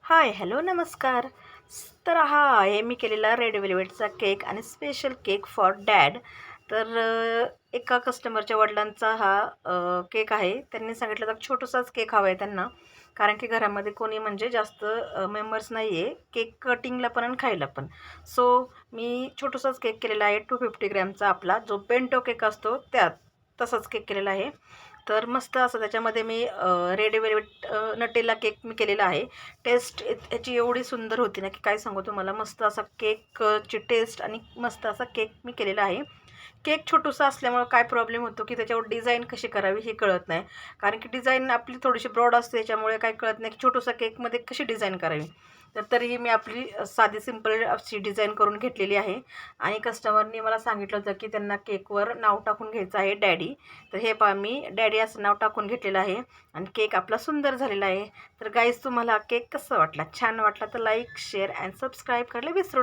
हाय, hello, नमस्कार. तर हा आहे मी केलेला रेड वेल्वेटचा केक आणि स्पेशल केक फॉर डॅड. तर एका कस्टमरच्या वडिलांचा हा केक आहे. त्यांनी सांगितलं तर छोटासाच केक हवा आहे त्यांना, कारण की घरामध्ये कोणी म्हणजे जास्त मेंबर्स नाही आहे केक कटिंगला पण आणि खायला पण. सो मी छोटासाच केक केलेला आहे 250 ग्रॅमचा, आपला जो बेंटो केक असतो त्यात तसाच केक केलेला आहे. तर मस्त असं त्याच्यामध्ये मी रेड वेल्वेट नटेला केक मी केलेला आहे. टेस्ट याची एवढी सुंदर होती ना की काय सांगू तुम्हाला. मस्त असा केकची टेस्ट आणि मस्त असा केक मी केलेला आहे. केक छोटूसा असल्यामुळं काय प्रॉब्लेम होतो की त्याच्यावर डिझाईन कशी करावी हे कळत नाही. कारण की डिझाईन आपली थोडीशी ब्रॉड असते, त्याच्यामुळे काय कळत नाही की छोटूसा केकमध्ये कशी डिझाईन करावी. तर तरीही मी आपली साधी सिंपल अशी डिझाईन करून घेतलेली आहे. आणि कस्टमरनी मला सांगितलं होतं की त्यांना केकवर नाव टाकून घ्यायचं आहे डॅडी. तर हे पहा, मी डॅडी असं नाव टाकून घेतलेलं आहे आणि केक आपला सुंदर झालेला आहे. तर गाईज, तुम्हाला केक कसा वाटला? छान वाटला तर लाईक, शेअर अँड सबस्क्राईब करायला विसरू नका.